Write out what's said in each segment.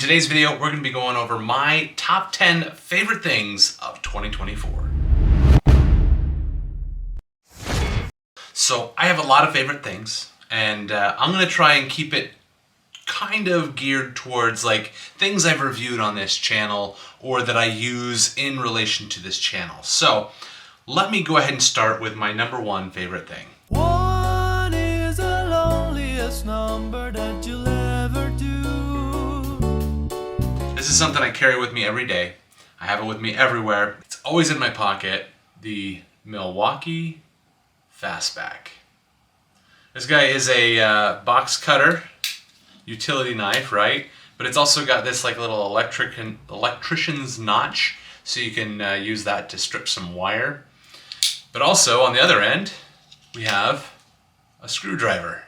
today's video, we're going to be going over my top 10 favorite things of 2024. So I have a lot of favorite things, and I'm going to try and keep it kind of geared towards like things I've reviewed on this channel or that I use in relation to this channel. So let me go ahead and start with my number one favorite thing. One is the loneliest number that you'll ever do. This is something I carry with me every day. I have it with me everywhere. It's always in my pocket. The Milwaukee Fastback. This guy is a box cutter, utility knife, right? But it's also got this like little electrician's notch, so you can use that to strip some wire. But also on the other end, we have a screwdriver.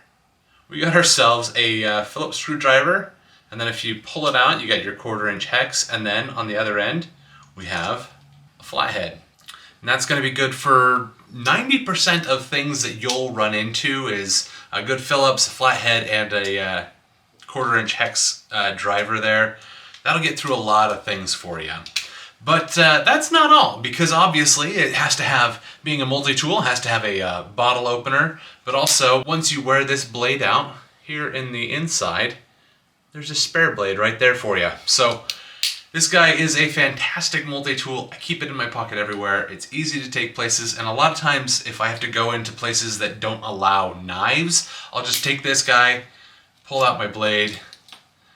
We got ourselves a Phillips screwdriver, and then if you pull it out, you got your 1/4-inch hex, and then on the other end, we have a flathead. And that's going to be good for 90% of things that you'll run into is a good Phillips, a flathead, and a 1/4-inch hex driver there. That'll get through a lot of things for you. But that's not all, because obviously it has to have, being a multi-tool, has to have a bottle opener, but also once you wear this blade out, here in the inside, there's a spare blade right there for you. So this guy is a fantastic multi-tool. I keep it in my pocket everywhere. It's easy to take places, and a lot of times if I have to go into places that don't allow knives, I'll just take this guy, pull out my blade,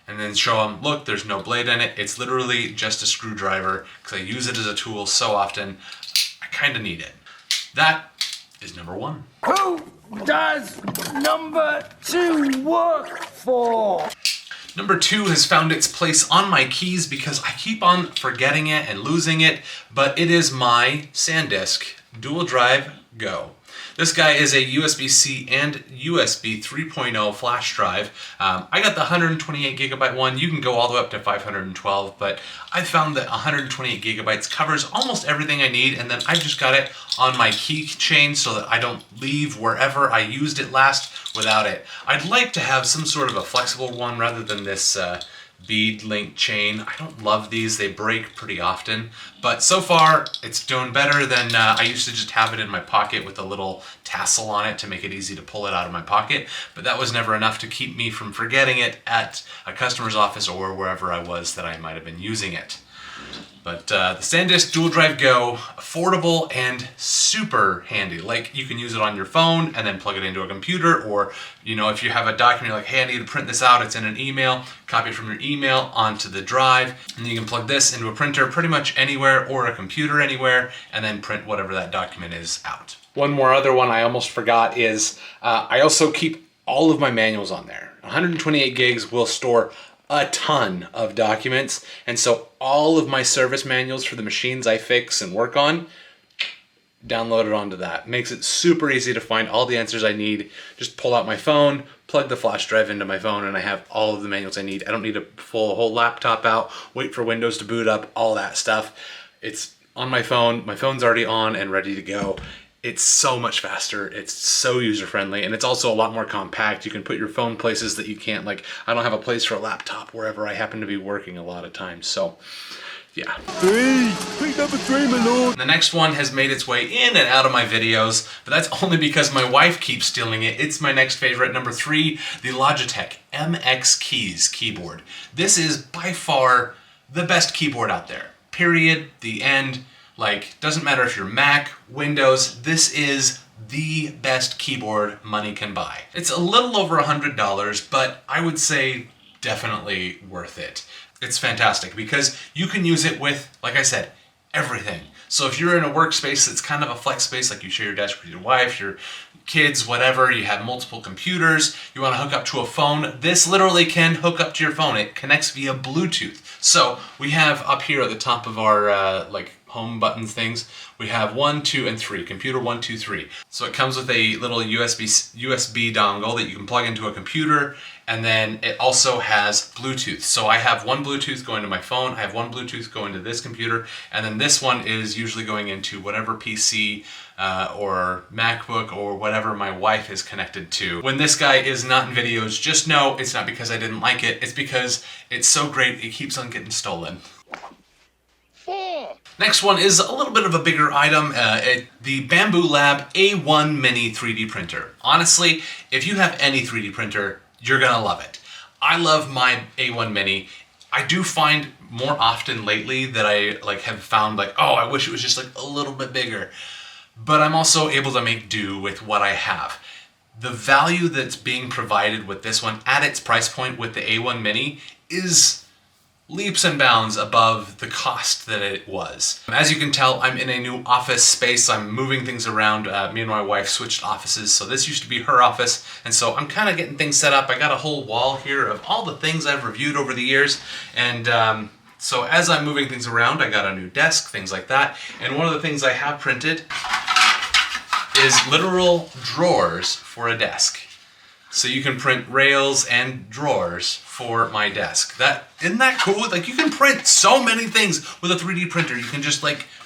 and then show them, look, there's no blade in it. It's literally just a screwdriver, because I use it as a tool so often, I kind of need it. That is number one. Who does number 2 work for? Number 2 has found its place on my keys because I keep on forgetting it and losing it, but it is my Sandisk Dual Drive Go. This guy is a USB-C and USB 3.0 flash drive. I got the 128 gigabyte one. You can go all the way up to 512, but I found that 128 gigabytes covers almost everything I need, and then I've just got it on my keychain so that I don't leave wherever I used it last without it. I'd like to have some sort of a flexible one rather than this bead link chain. I don't love these, they break pretty often, but so far it's doing better than I used to just have it in my pocket with a little tassel on it to make it easy to pull it out of my pocket, but that was never enough to keep me from forgetting it at a customer's office or wherever I was that I might have been using it. But the Sandisk Dual Drive Go, affordable and super handy. Like, you can use it on your phone and then plug it into a computer, or, you know, if you have a document, like, hey, I need to print this out, it's in an email, copy it from your email onto the drive, and then you can plug this into a printer pretty much anywhere or a computer anywhere, and then print whatever that document is out. One more other one I almost forgot is I also keep all of my manuals on there. 128 gigs will store a ton of documents, and so all of my service manuals for the machines I fix and work on, download it onto that. Makes it super easy to find all the answers I need. Just pull out my phone, plug the flash drive into my phone, and I have all of the manuals I need. I don't need to pull a whole laptop out, wait for Windows to boot up, all that stuff. It's on my phone. My phone's already on and ready to go. It's so much faster, it's so user-friendly, and it's also a lot more compact. You can put your phone places that you can't, like, I don't have a place for a laptop wherever I happen to be working a lot of times, so, yeah. Pick number 3, my lord. The next one has made its way in and out of my videos, but that's only because my wife keeps stealing it. It's my next favorite, number 3, the Logitech MX Keys keyboard. This is by far the best keyboard out there, period, the end. Like, doesn't matter if you're Mac, Windows, this is the best keyboard money can buy. It's a little over $100, but I would say definitely worth it. It's fantastic because you can use it with, like I said, everything. So if you're in a workspace that's kind of a flex space, like you share your desk with your wife, your kids, whatever, you have multiple computers, you want to hook up to a phone, this literally can hook up to your phone. It connects via Bluetooth. So we have up here at the top of our like home buttons things. We have 1, 2, and 3, computer 1, 2, 3. So it comes with a little USB dongle that you can plug into a computer, and then it also has Bluetooth. So I have one Bluetooth going to my phone, I have one Bluetooth going to this computer, and then this one is usually going into whatever PC or MacBook or whatever my wife is connected to. When this guy is not in videos, just know it's not because I didn't like it, it's because it's so great it keeps on getting stolen. Next one is a little bit of a bigger item, the Bambu Lab A1 Mini 3D printer. Honestly, if you have any 3D printer, you're gonna love it. I love my A1 Mini. I do find more often lately that I have found oh, I wish it was just a little bit bigger. But I'm also able to make do with what I have. The value that's being provided with this one at its price point with the A1 Mini is leaps and bounds above the cost that it was. As you can tell, I'm in a new office space. I'm moving things around. Me and my wife switched offices, so this used to be her office, and so I'm kind of getting things set up. I got a whole wall here of all the things I've reviewed over the years, and so as I'm moving things around, I got a new desk, things like that, and one of the things I have printed is literal drawers for a desk. So you can print rails and drawers for my desk. Isn't that cool? You can print so many things with a 3D printer. You can just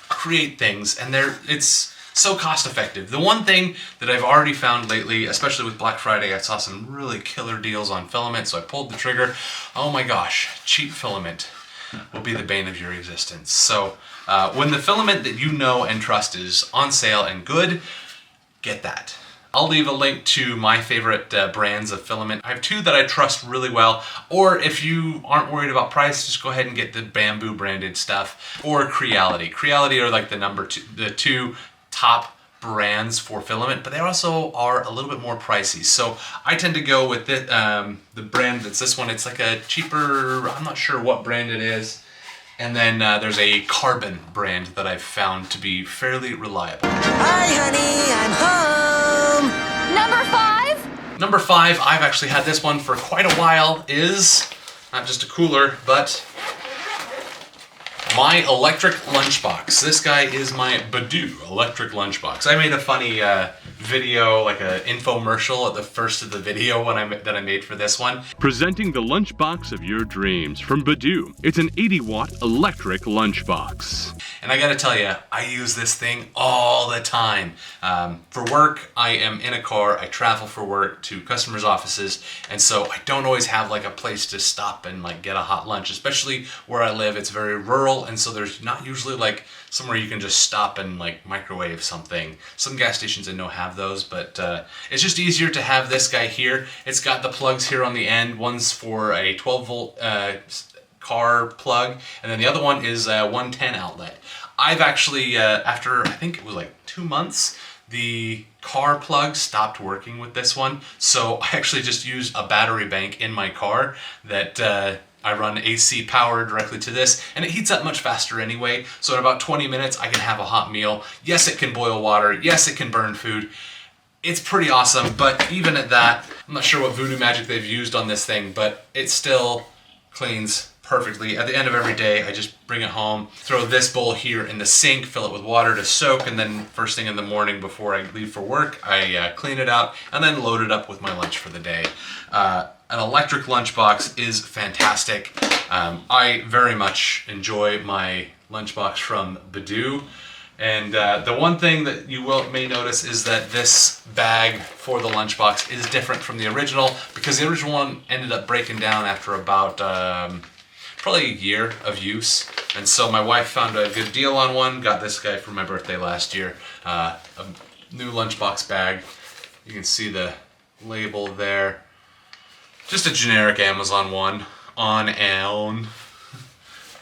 create things, and it's so cost effective. The one thing that I've already found lately, especially with Black Friday, I saw some really killer deals on filament, so I pulled the trigger. Oh my gosh, cheap filament will be the bane of your existence. So when the filament that you know and trust is on sale and good, get that. I'll leave a link to my favorite brands of filament. I have two that I trust really well, or if you aren't worried about price, just go ahead and get the Bambu branded stuff, or Creality. Creality are the two top brands for filament, but they also are a little bit more pricey. So I tend to go with the brand that's this one. It's a cheaper, I'm not sure what brand it is. And then there's a carbon brand that I've found to be fairly reliable. Hi, honey, I'm home. Number 5? Number 5, I've actually had this one for quite a while, is not just a cooler, but my electric lunchbox. This guy is my Bambu electric lunchbox. I made a funny video, an infomercial at the first of the video that I made for this one. Presenting the lunchbox of your dreams from Bambu. It's an 80-watt electric lunchbox. And I gotta tell you, I use this thing all the time. For work, I am in a car, I travel for work to customers' offices, and so I don't always have a place to stop and get a hot lunch, especially where I live. It's very rural, and so there's not usually somewhere you can just stop and microwave something. Some gas stations I know have those, but it's just easier to have this guy here. It's got the plugs here on the end. One's for a 12-volt car plug, and then the other one is a 110 outlet. I've actually, after I think it was 2 months, the car plug stopped working with this one, so I actually just used a battery bank in my car that I run AC power directly to this, and it heats up much faster anyway, so in about 20 minutes I can have a hot meal. Yes, it can boil water. Yes, it can burn food. It's pretty awesome, but even at that, I'm not sure what voodoo magic they've used on this thing, but it still cleans perfectly. At the end of every day, I just bring it home, throw this bowl here in the sink, fill it with water to soak, and then first thing in the morning before I leave for work, I clean it out and then load it up with my lunch for the day. An electric lunchbox is fantastic. I very much enjoy my lunchbox from Bambu. And the one thing that you may notice is that this bag for the lunchbox is different from the original, because the original one ended up breaking down after about probably a year of use. And so my wife found a good deal on one, got this guy for my birthday last year. A new lunchbox bag. You can see the label there. Just a generic Amazon one, on own.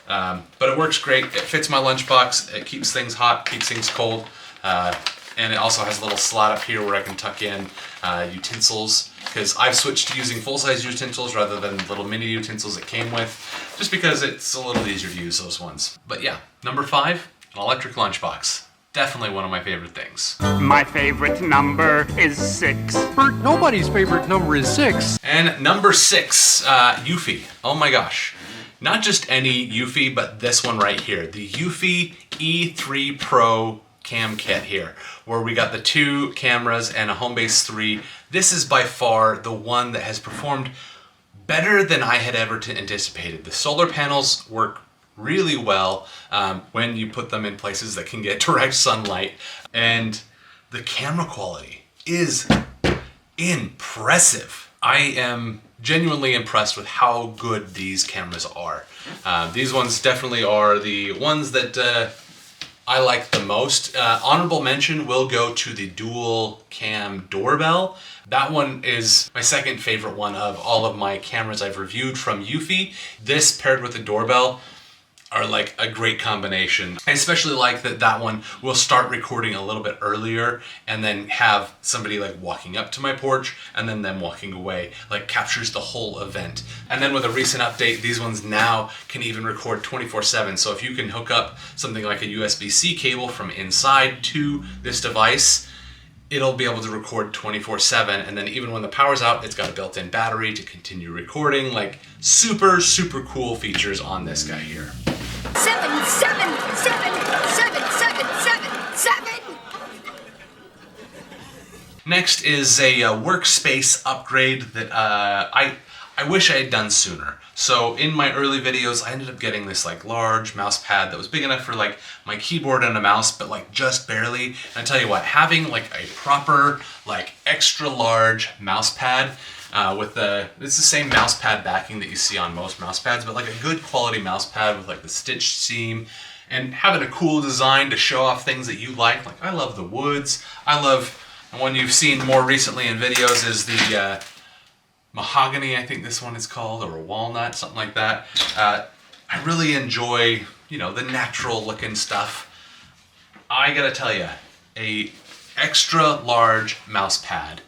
But it works great. It fits my lunchbox. It keeps things hot, keeps things cold. And it also has a little slot up here where I can tuck in utensils, because I've switched to using full-size utensils rather than little mini utensils it came with, just because it's a little easier to use those ones. But yeah, number 5, an electric lunchbox. Definitely one of my favorite things. My favorite number is 6. Bert, nobody's favorite number is 6. And number 6, Eufy. Oh my gosh. Not just any Eufy, but this one right here, the Eufy E3 Pro cam kit here, where we got the 2 cameras and a Homebase 3. This is by far the one that has performed better than I had ever anticipated. The solar panels work really well when you put them in places that can get direct sunlight, and the camera quality is impressive. I am genuinely impressed with how good these cameras are. These ones definitely are the ones that I like the most. Honorable mention will go to the dual cam doorbell. That one is my second favorite one of all of my cameras I've reviewed from Eufy. This paired with the doorbell are like a great combination. I especially like that one will start recording a little bit earlier and then have somebody like walking up to my porch and then them walking away, like captures the whole event. And then with a recent update, these ones now can even record 24/7. So if you can hook up something like a USB-C cable from inside to this device, it'll be able to record 24/7, and then even when the power's out, it's got a built-in battery to continue recording. Like super, super cool features on this guy here. 7, 7, 7, 7, 7, 7, 7. Next is a workspace upgrade that I wish I had done sooner. So in my early videos, I ended up getting this like large mouse pad that was big enough for like my keyboard and a mouse, but like just barely. And I tell you what, having like a proper like extra large mouse pad it's the same mouse pad backing that you see on most mouse pads, but like a good quality mouse pad with like the stitched seam and having a cool design to show off things that you like. Like I love the woods. I love, and one you've seen more recently in videos is the mahogany, I think this one is called, or a walnut, something like that. I really enjoy, you know, the natural looking stuff. I gotta tell you, a extra large mouse pad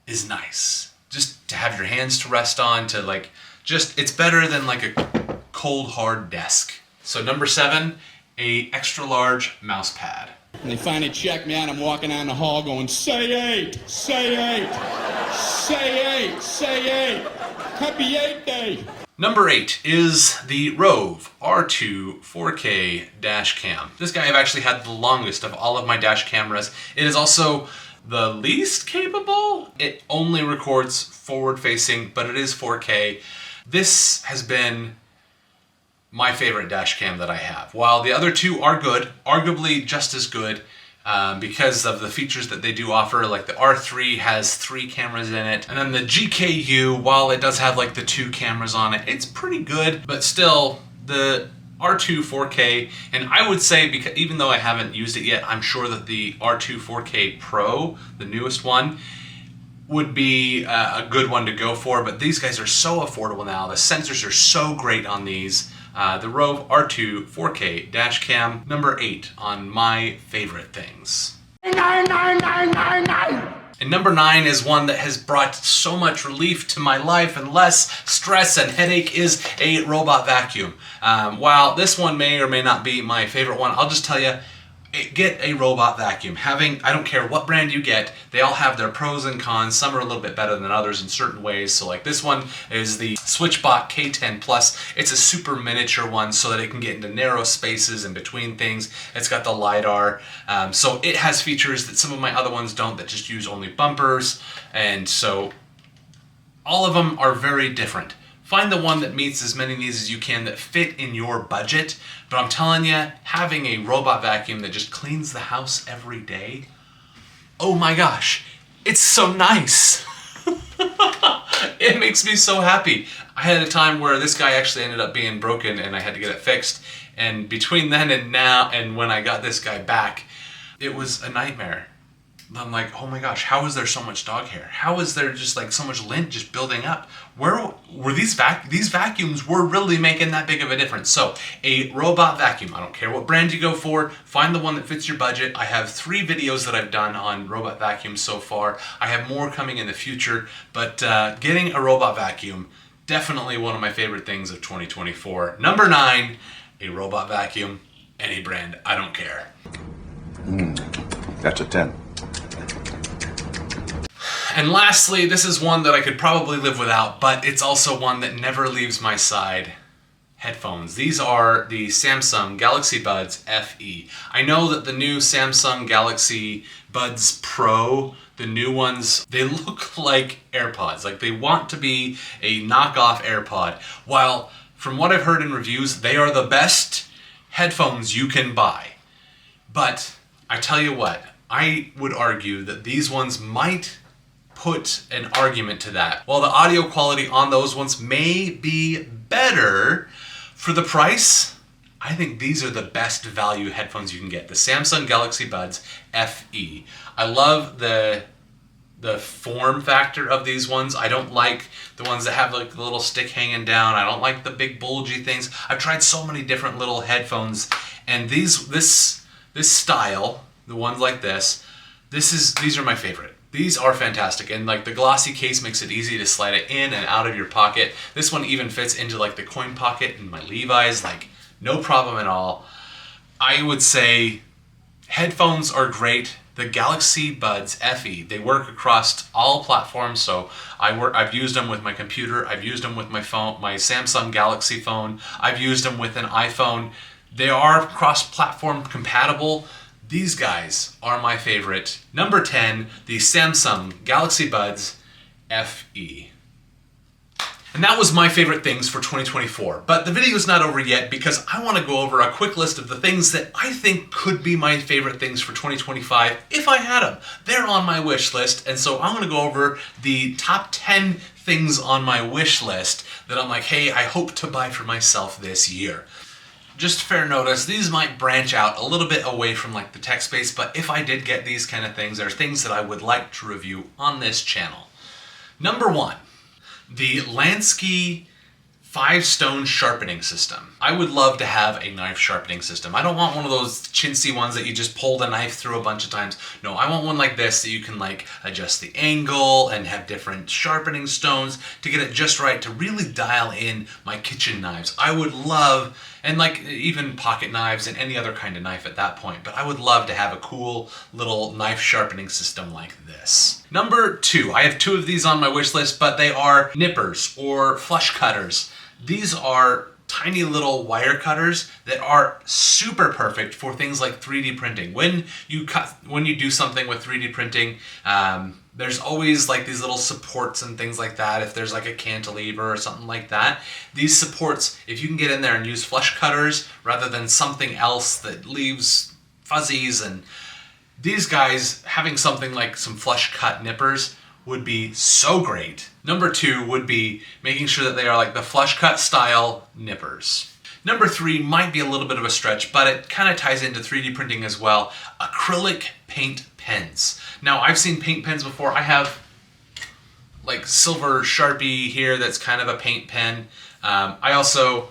is nice. Just to have your hands to rest on, to like, just, it's better than like a cold hard desk. So number 7, a extra large mouse pad. And they finally checked me out. I'm walking down the hall going, say 8, say 8, say 8, say 8. Happy 8 day. Number 8 is the Rove R2 4K dash cam. This guy I've actually had the longest of all of my dash cameras. It is also the least capable. It only records forward facing, but it is 4K. This has been my favorite dash cam that I have. While the other 2 are good, arguably just as good, because of the features that they do offer. Like the R3 has 3 cameras in it, and then the GKU, while it does have like the 2 cameras on it, it's pretty good, but still the R2 4K, and I would say, because even though I haven't used it yet, I'm sure that the R2 4K Pro, the newest one, would be a good one to go for, but these guys are so affordable now. The sensors are so great on these. The Rove R2 4K dash cam, number 8 on my favorite things. 9. And number 9 is one that has brought so much relief to my life and less stress and headache, is a robot vacuum. While this one may or may not be my favorite one, I'll just tell you, get a robot vacuum. I don't care what brand you get, they all have their pros and cons. Some are a little bit better than others in certain ways. So like this one is the SwitchBot K10 Plus. It's a super miniature one so that it can get into narrow spaces in between things. It's got the LiDAR. So it has features that some of my other ones don't, that just use only bumpers. And so all of them are very different. Find the one that meets as many needs as you can that fit in your budget. But I'm telling you, having a robot vacuum that just cleans the house every day, oh my gosh, it's so nice. It makes me so happy. I had a time where this guy actually ended up being broken and I had to get it fixed. And between then and now, and when I got this guy back, it was a nightmare. I'm like, oh my gosh, how is there so much dog hair? How is there just like so much lint just building up? Where were these vacuums were really making that big of a difference? So a robot vacuum, I don't care what brand you go for, find the one that fits your budget. I have 3 videos that I've done on robot vacuums so far. I have more coming in the future, but getting a robot vacuum, definitely one of my favorite things of 2024. Number 9, a robot vacuum, any brand, I don't care. That's a 10. And lastly, this is one that I could probably live without, but it's also one that never leaves my side. headphones. These are the Samsung Galaxy Buds FE. I know that the new Samsung Galaxy Buds Pro, the new ones, they look like AirPods. Like they want to be a knockoff AirPod. While from what I've heard in reviews, they are the best headphones you can buy. But I tell you what, I would argue that these ones might put an argument to that. While the audio quality on those ones may be better, for the price, I think these are the best value headphones you can get. The Samsung Galaxy Buds FE. I love the form factor of these ones. I don't like the ones that have like the little stick hanging down. I don't like the big bulgy things. I've tried so many different little headphones, and this style, the ones like this, these are my favorite. These are fantastic, and like the glossy case makes it easy to slide it in and out of your pocket. This one even fits into like the coin pocket in my Levi's, like no problem at all. I would say headphones are great. The Galaxy Buds FE, they work across all platforms, so I've used them with my computer, I've used them with my phone, my Samsung Galaxy phone, I've used them with an iPhone. They are cross-platform compatible. These guys are my favorite. Number 10, the Samsung Galaxy Buds FE. And that was my favorite things for 2024. But the video is not over yet because I want to go over a quick list of the things that I think could be my favorite things for 2025 if I had them. They're on my wish list, and so I'm going to go over the top 10 things on my wish list that I'm like, hey, I hope to buy for myself this year. Just fair notice, these might branch out a little bit away from like the tech space, but if I did get these kind of things, there are things that I would like to review on this channel. Number 1, the Lansky 5-stone sharpening system. I would love to have a knife sharpening system. I don't want one of those chintzy ones that you just pull the knife through a bunch of times. No, I want one like this that you can like adjust the angle and have different sharpening stones to get it just right to really dial in my kitchen knives. I would love, and like even pocket knives and any other kind of knife at that point, but I would love to have a cool little knife sharpening system like this. Number 2, I have 2 of these on my wish list, but they are nippers or flush cutters. These are tiny little wire cutters that are super perfect for things like 3D printing. When you do something with 3D printing, there's always like these little supports and things like that. If there's like a cantilever or something like that, these supports, if you can get in there and use flush cutters rather than something else that leaves fuzzies, and these guys having something like some flush cut nippers would be so great. Number 2 would be making sure that they are like the flush cut style nippers. Number 3 might be a little bit of a stretch, but it kind of ties into 3D printing as well. Acrylic paint pens. Now, I've seen paint pens before. I have like silver Sharpie here that's kind of a paint pen. I also,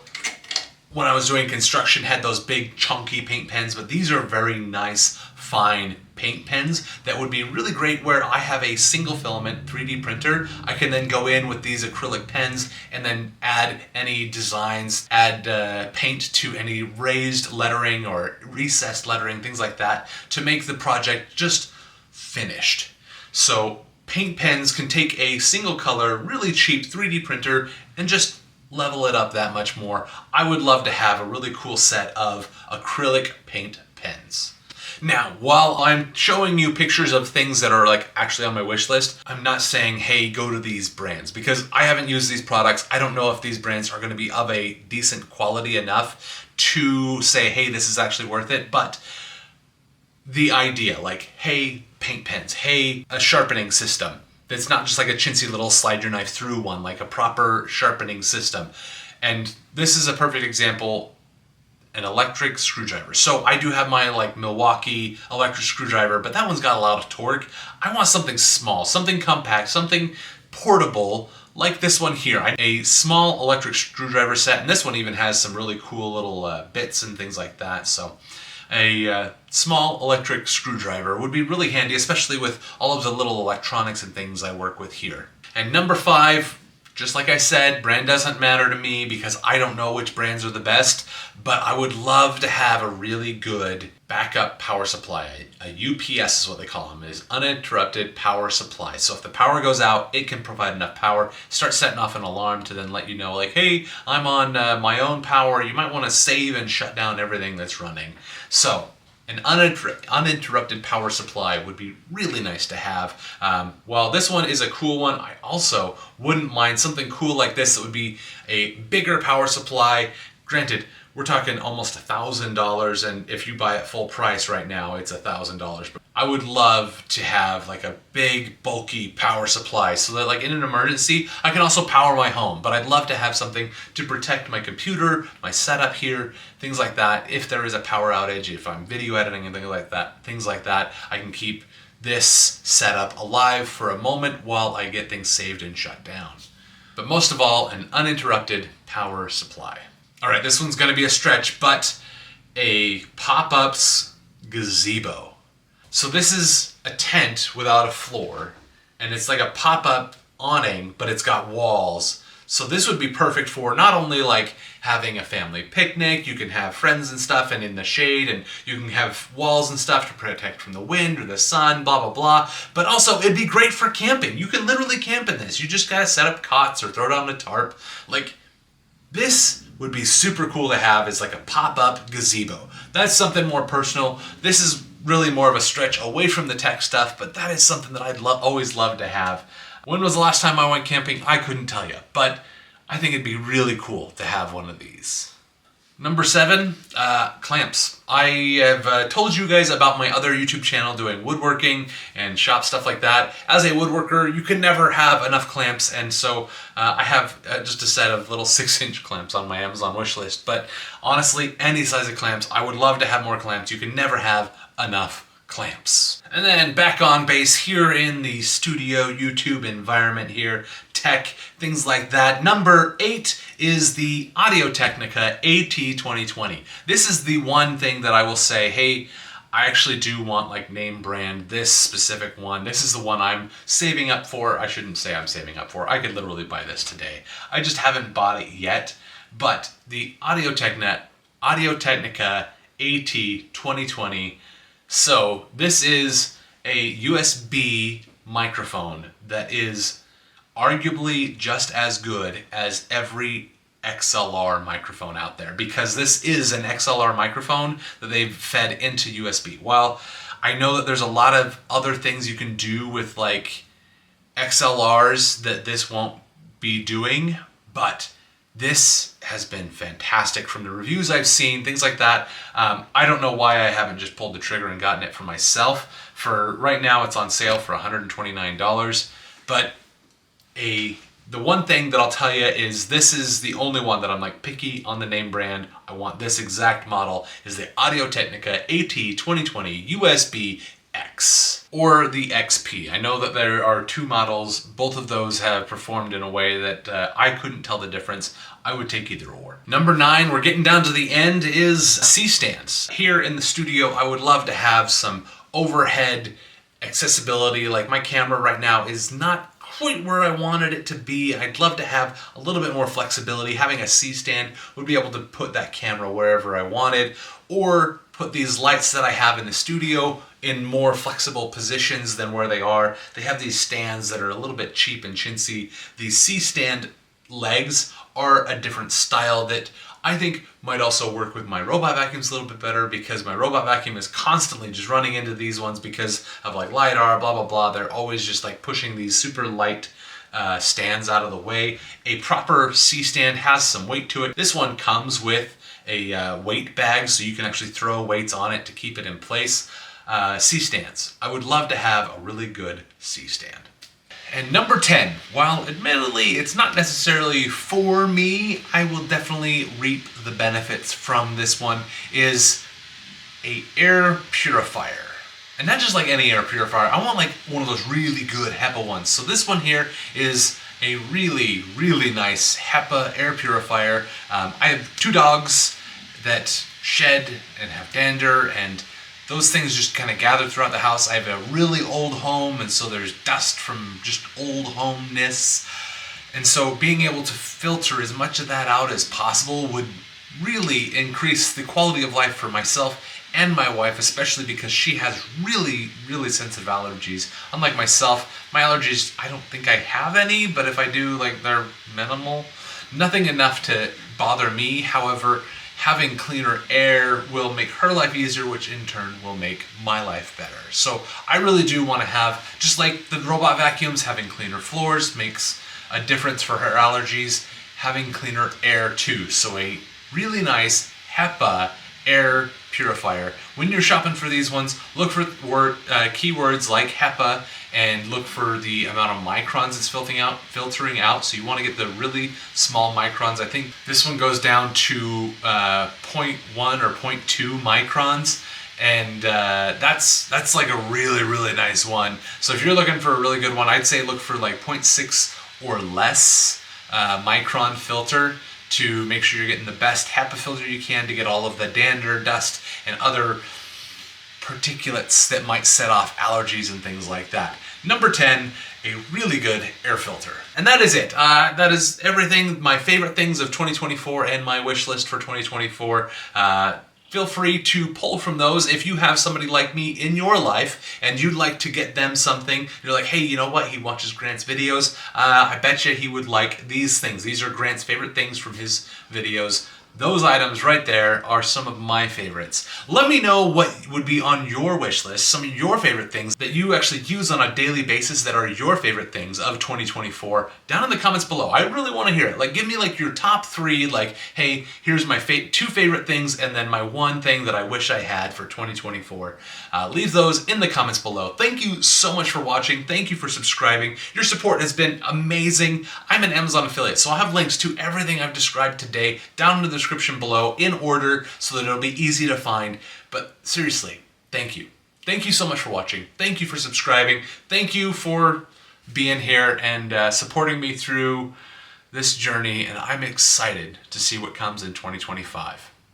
when I was doing construction, had those big chunky paint pens, but these are very nice, fine paint pens that would be really great where I have a single filament 3D printer. I can then go in with these acrylic pens and then add any designs, add paint to any raised lettering or recessed lettering, things like that, to make the project just finished. So paint pens can take a single color, really cheap 3D printer and just level it up that much more. I would love to have a really cool set of acrylic paint pens. Now, while I'm showing you pictures of things that are like actually on my wish list, I'm not saying, hey, go to these brands, because I haven't used these products. I don't know if these brands are going to be of a decent quality enough to say, hey, this is actually worth it. But the idea, like, hey, paint pens, hey, a sharpening system that's not just like a chintzy little slide your knife through one, like a proper sharpening system. And this is a perfect example, an electric screwdriver. So I do have my like Milwaukee electric screwdriver, but that one's got a lot of torque. I want something small, something compact, something portable like this one here. A small electric screwdriver set, and this one even has some really cool little bits and things like that. So a small electric screwdriver would be really handy, especially with all of the little electronics and things I work with here. And number 5, Just like I said, brand doesn't matter to me because I don't know which brands are the best, but I would love to have a really good backup power supply. A UPS is what they call them, is uninterrupted power supply. So if the power goes out, it can provide enough power, start setting off an alarm to then let you know, like, hey, I'm on my own power. You might want to save and shut down everything that's running. So an uninterrupted power supply would be really nice to have. While this one is a cool one, I also wouldn't mind something cool like this that would be a bigger power supply. Granted, we're talking almost $1,000, and if you buy it full price right now, it's $1,000. But I would love to have like a big, bulky power supply so that like in an emergency, I can also power my home. But I'd love to have something to protect my computer, my setup here, things like that. If there is a power outage, if I'm video editing and things like that, I can keep this setup alive for a moment while I get things saved and shut down. But most of all, an uninterrupted power supply. All right, this one's gonna be a stretch, but a pop-ups gazebo. So this is a tent without a floor, and it's like a pop-up awning, but it's got walls. So this would be perfect for not only like having a family picnic, you can have friends and stuff and in the shade, and you can have walls and stuff to protect from the wind or the sun, blah, blah, blah. But also it'd be great for camping. You can literally camp in this. You just gotta set up cots or throw down a tarp. Like, this would be super cool to have as like a pop-up gazebo. That's something more personal. This is really more of a stretch away from the tech stuff, but that is something that I'd always love to have. When was the last time I went camping? I couldn't tell you, but I think it'd be really cool to have one of these. Number 7, clamps. I have told you guys about my other YouTube channel doing woodworking and shop stuff like that. As a woodworker, you can never have enough clamps, and so I have just a set of little 6-inch clamps on my Amazon wishlist. But honestly, any size of clamps, I would love to have more clamps. You can never have enough clamps. And then back on base here in the studio YouTube environment here, tech, things like that. Number 8 is the Audio-Technica AT2020. This is the one thing that I will say, hey, I actually do want like name brand, this specific one. This is the one I'm saving up for. I shouldn't say I'm saving up for. I could literally buy this today. I just haven't bought it yet. But the Audio-Technica AT2020. So this is a USB microphone that is arguably just as good as every XLR microphone out there, because this is an XLR microphone that they've fed into USB. While I know that there's a lot of other things you can do with like XLRs that this won't be doing, but this has been fantastic from the reviews I've seen, things like that. I don't know why I haven't just pulled the trigger and gotten it for myself. For right now, it's on sale for $129. But the one thing that I'll tell you is this is the only one that I'm like picky on the name brand. I want this exact model, is the Audio-Technica AT2020 USB X or the XP. I know that there are 2 models. Both of those have performed in a way that I couldn't tell the difference. I would take either or. Number 9, we're getting down to the end, is C-stands. Here in the studio, I would love to have some overhead accessibility. Like my camera right now is not quite where I wanted it to be. I'd love to have a little bit more flexibility. Having a C-stand would be able to put that camera wherever I wanted, or put these lights that I have in the studio in more flexible positions than where they are. They have these stands that are a little bit cheap and chintzy. These C-stand legs are a different style that I think might also work with my robot vacuums a little bit better, because my robot vacuum is constantly just running into these ones because of like LiDAR, blah, blah, blah. They're always just like pushing these super light stands out of the way. A proper C-stand has some weight to it. This one comes with a weight bag, so you can actually throw weights on it to keep it in place. C-stands. I would love to have a really good C-stand. And number 10, while admittedly it's not necessarily for me, I will definitely reap the benefits from this one, is a air purifier. And not just like any air purifier, I want like one of those really good HEPA ones. So this one here is a really, really nice HEPA air purifier. I have 2 dogs that shed and have dander, and those things just kind of gather throughout the house. I have a really old home, and so there's dust from just old homeness. And so being able to filter as much of that out as possible would really increase the quality of life for myself and my wife, especially because she has really, really sensitive allergies. Unlike myself, my allergies, I don't think I have any, but if I do, like, they're minimal. Nothing enough to bother me. However, having cleaner air will make her life easier, which in turn will make my life better. So I really do want to have, just like the robot vacuums, having cleaner floors makes a difference for her allergies, having cleaner air too. So a really nice HEPA air purifier. When you're shopping for these ones, look for keywords like HEPA and look for the amount of microns it's filtering out. So you want to get the really small microns. I think this one goes down to 0.1 or 0.2 microns. And that's like a really, really nice one. So if you're looking for a really good one, I'd say look for like 0.6 or less micron filter to make sure you're getting the best HEPA filter you can to get all of the dander, dust, and other particulates that might set off allergies and things like that. Number 10, a really good air filter. And that is it. That is everything, my favorite things of 2024 and my wish list for 2024. Feel free to pull from those if you have somebody like me in your life and you'd like to get them something. You're like, hey, you know what? He watches Grant's videos. I bet you he would like these things. These are Grant's favorite things from his videos. Those items right there are some of my favorites. Let me know what would be on your wish list, some of your favorite things that you actually use on a daily basis that are your favorite things of 2024 down in the comments below. I really want to hear it. Like, give me like your top 3, like, hey, here's my 2 favorite things and then my 1 thing that I wish I had for 2024. Leave those in the comments below. Thank you so much for watching. Thank you for subscribing. Your support has been amazing. I'm an Amazon affiliate, so I'll have links to everything I've described today down in the description below in order so that it'll be easy to find. But seriously, thank you. Thank you so much for watching. Thank you for subscribing. Thank you for being here and supporting me through this journey, and I'm excited to see what comes in 2025.